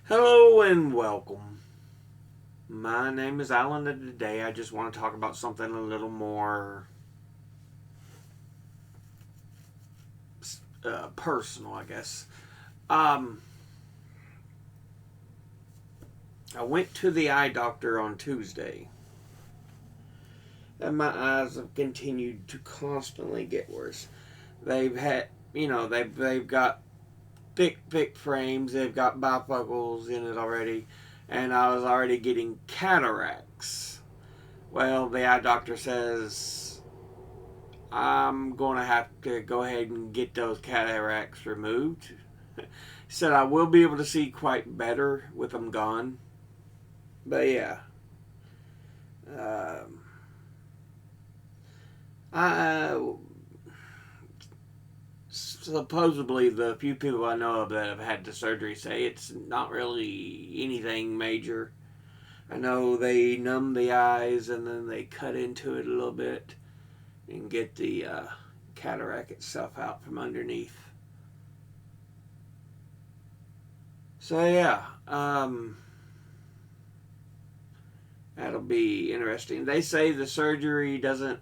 Hello and welcome. My name is Alan, and today I just want to talk about something a little more personal, I guess. Um, I went to the eye doctor on Tuesday, and my eyes have continued to constantly get worse. They've had, they've got thick frames. They've got bifocals in it already, and I was already getting cataracts. Well, the eye doctor says I'm going to have to go ahead and get those cataracts removed. He said I will be able to see quite better with them gone. But yeah, um, I supposedly the few people I know of that have had the surgery say it's not really anything major. I know they numb the eyes and then they cut into it a little bit and get the cataract itself out from underneath. So yeah, that'll be interesting. They say the surgery doesn't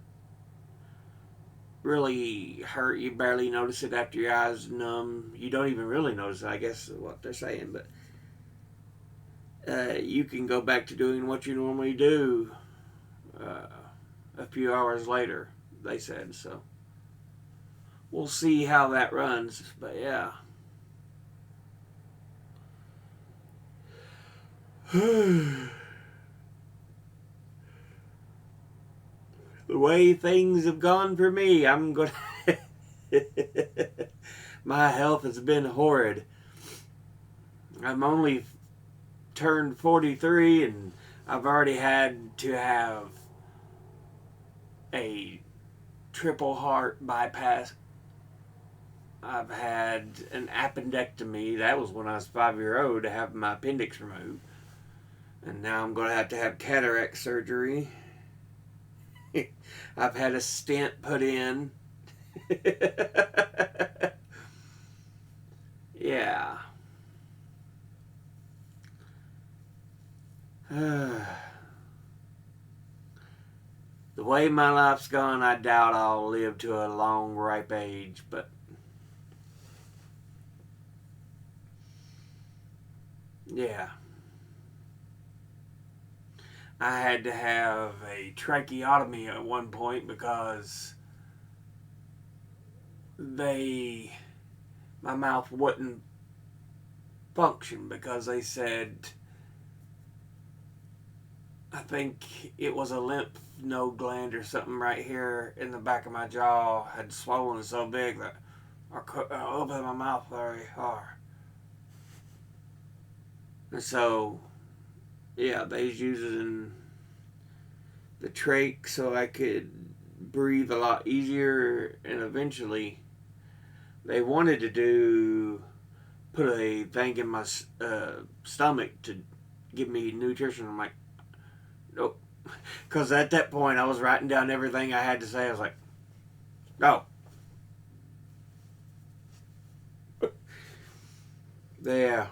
really hurt. You barely notice it after your eyes numb. You don't even really notice it, I guess, is what they're saying. But you can go back to doing what you normally do uh, a few hours later, they said. So we'll see how that runs. But yeah. The way things have gone for me, I'm going to. My health has been horrid. I'm only turned 43 and I've already had to have a triple heart bypass. I've had an appendectomy. That was when I was 5 years old to have my appendix removed. And now I'm going to have cataract surgery. I've had a stent put in. Yeah. The way my life's gone, I doubt I'll live to a long, ripe age, but yeah. I had to have a tracheotomy at one point because they my mouth wouldn't function because they said I think it was a lymph node gland or something right here in the back of my jaw had swollen so big that I couldn't open my mouth very hard. And so, yeah, they was using the trach so I could breathe a lot easier, and eventually they wanted to put a thing in my stomach to give me nutrition. I'm like, nope. Because at that point, I was writing down everything I had to say. I was like, no. Yeah.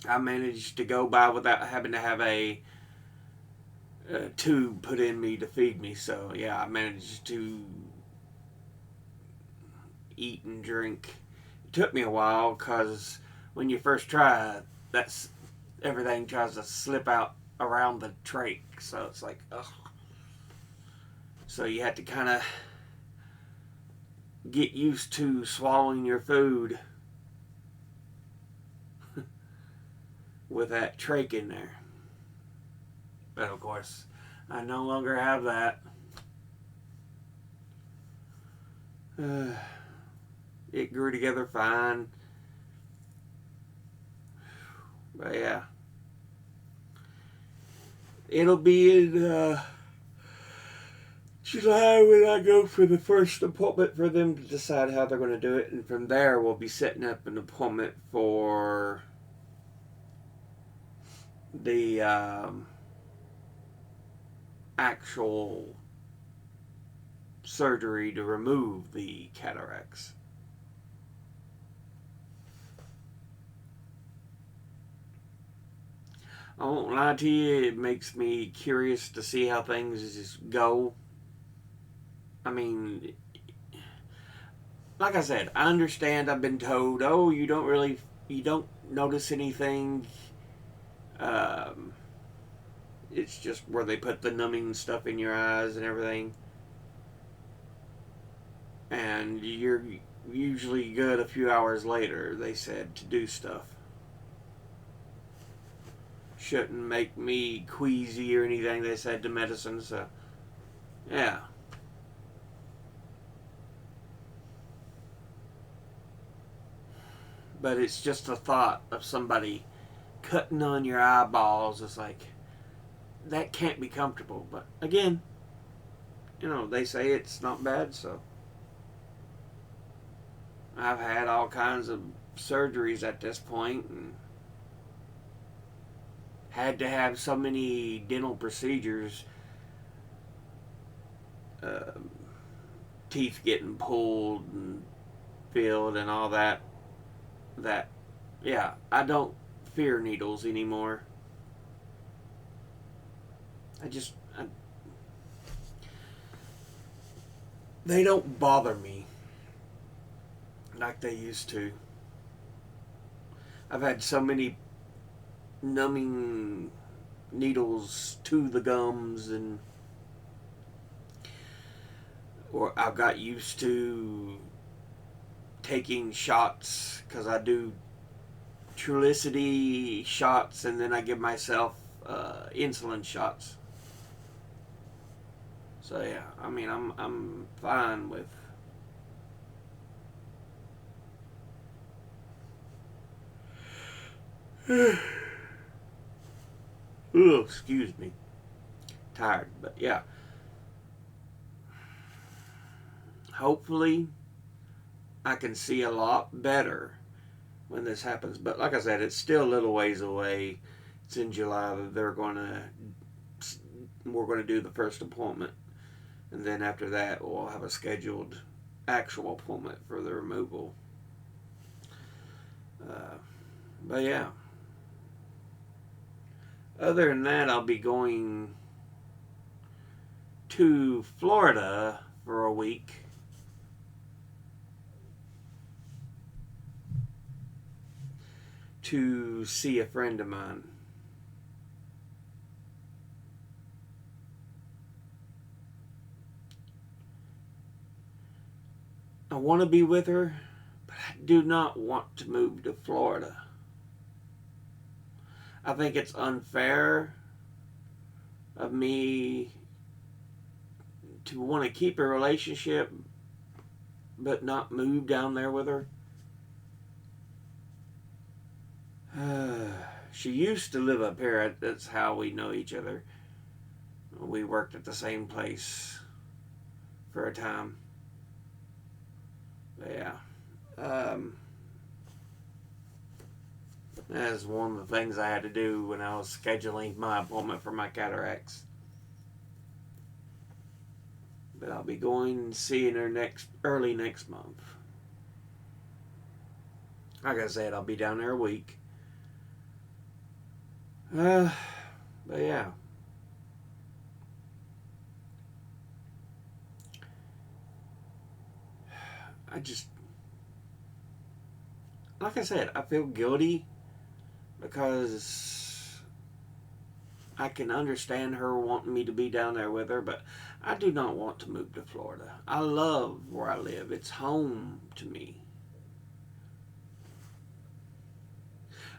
I managed to go by without having to have a tube put in me to feed me. So, yeah, I managed to eat and drink. It took me a while because when you first try, that's everything tries to slip out around the trach. So it's like, ugh. So you have to kind of get used to swallowing your food with that trach in there. But of course, I no longer have that. It grew together fine. But yeah. It'll be in July when I go for the first appointment for them to decide how they're going to do it. And from there, we'll be setting up an appointment for the actual surgery to remove the cataracts. I won't lie to you, it makes me curious to see how things just go. I mean, like I said, I understand. I've been told, oh, you don't notice anything. Um, it's just where they put the numbing stuff in your eyes and everything, and you're usually good a few hours later. They said to do stuff. Shouldn't make me queasy or anything. They said to medicine, so yeah. But it's just the thought of somebody cutting on your eyeballs. It's like that can't be comfortable. But again, they say it's not bad, so I've had all kinds of surgeries at this point and had to have so many dental procedures, uh, teeth getting pulled and filled and all that. That, yeah, I don't fear needles anymore. They don't bother me like they used to. I've had so many numbing needles to the gums, and or I've got used to taking shots because I do Trulicity shots, and then I give myself insulin shots. So yeah, I mean I'm fine with. Ugh, excuse me, tired, but yeah. Hopefully, I can see a lot better when this happens. But like I said, it's still a little ways away. It's in July that we're going to do the first appointment, and then after that we'll have a scheduled actual appointment for the removal. Uh, but yeah, other than that, I'll be going to Florida for a week. To see a friend of mine. I want to be with her, but I do not want to move to Florida. I think it's unfair of me to want to keep a relationship but not move down there with her. She used to live up here. That's how we know each other. We worked at the same place for a time. But yeah. That's one of the things I had to do when I was scheduling my appointment for my cataracts. But I'll be going and seeing her early next month. Like I said, I'll be down there a week. But yeah. Like I said, I feel guilty because I can understand her wanting me to be down there with her, but I do not want to move to Florida. I love where I live. It's home to me.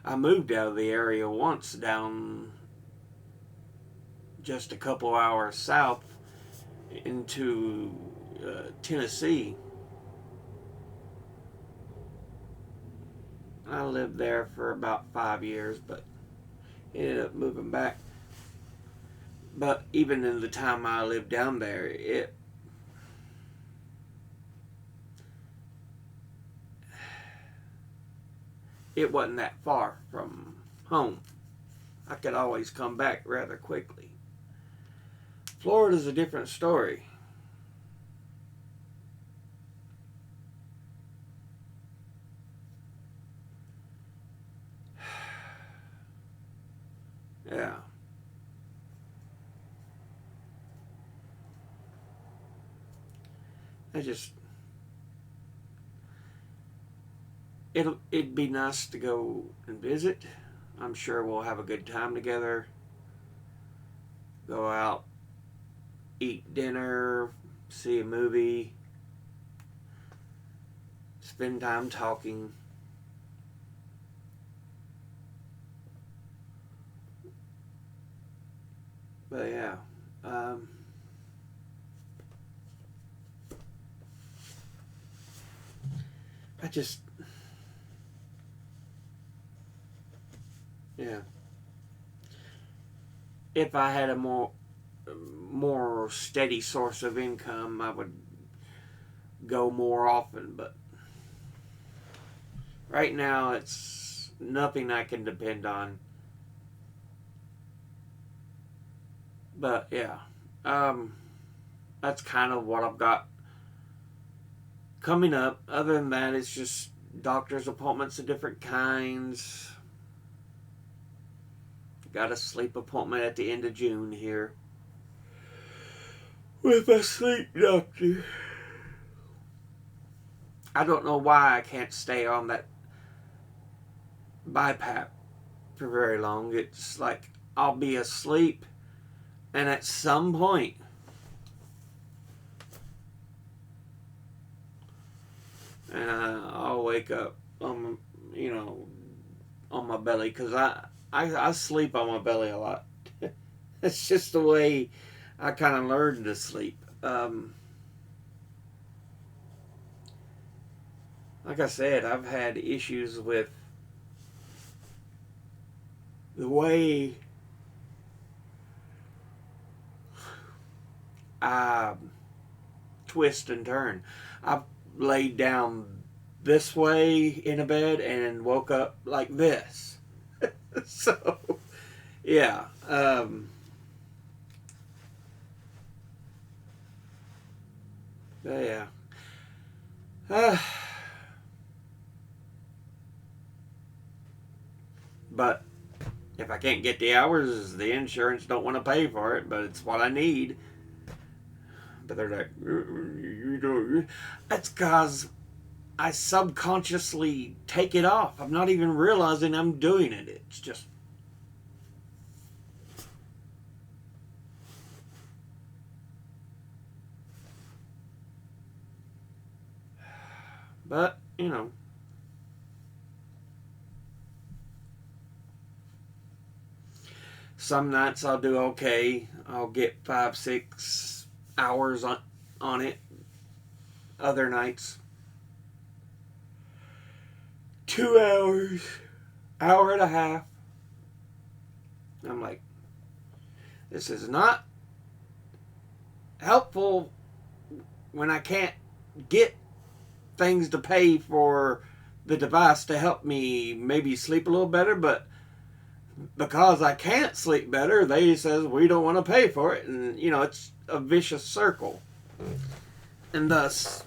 I moved out of the area once down just a couple hours south into Tennessee. I lived there for about 5 years, but ended up moving back. But even in the time I lived down there, it wasn't that far from home. I could always come back rather quickly. Florida's a different story. I just, it'd be nice to go and visit. I'm sure we'll have a good time together. Go out, eat dinner, see a movie, spend time talking. But yeah, I just, yeah. If I had a more steady source of income, I would go more often. But right now, it's nothing I can depend on. But yeah, um, that's kind of what I've got coming up. Other than that, it's just doctor's appointments of different kinds. Got a sleep appointment at the end of June here with a sleep doctor. I don't know why I can't stay on that BiPAP for very long. It's like I'll be asleep, and at some point, and I'll wake up on, on my belly, because I sleep on my belly a lot. It's just the way I kind of learned to sleep. Like I said, I've had issues with the way I twist and turn. I've laid down this way in a bed and woke up like this. So, yeah. Yeah. But if I can't get the hours, the insurance don't want to pay for it, but it's what I need. But they're like, you don't. That's because I subconsciously take it off. I'm not even realizing I'm doing it. It's just. But, some nights I'll do okay. I'll get 5-6 hours on it. Other nights, 2 hours, hour and a half. I'm like, this is not helpful when I can't get things to pay for the device to help me maybe sleep a little better, but because I can't sleep better, they says we don't want to pay for it, and it's a vicious circle. And thus,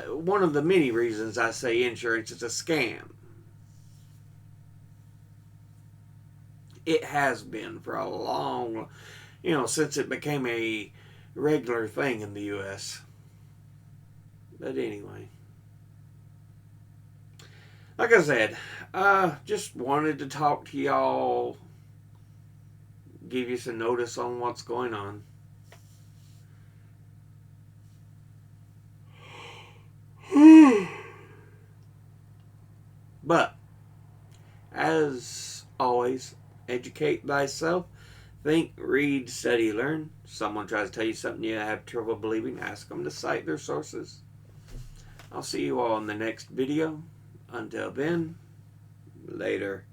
one of the many reasons I say insurance is a scam. It has been for a long, since it became a regular thing in the U.S. But anyway, like I said, just wanted to talk to y'all, give you some notice on what's going on. But, as always, educate thyself. Think, read, study, learn. Someone tries to tell you something you have trouble believing, ask them to cite their sources. I'll see you all in the next video. Until then, later.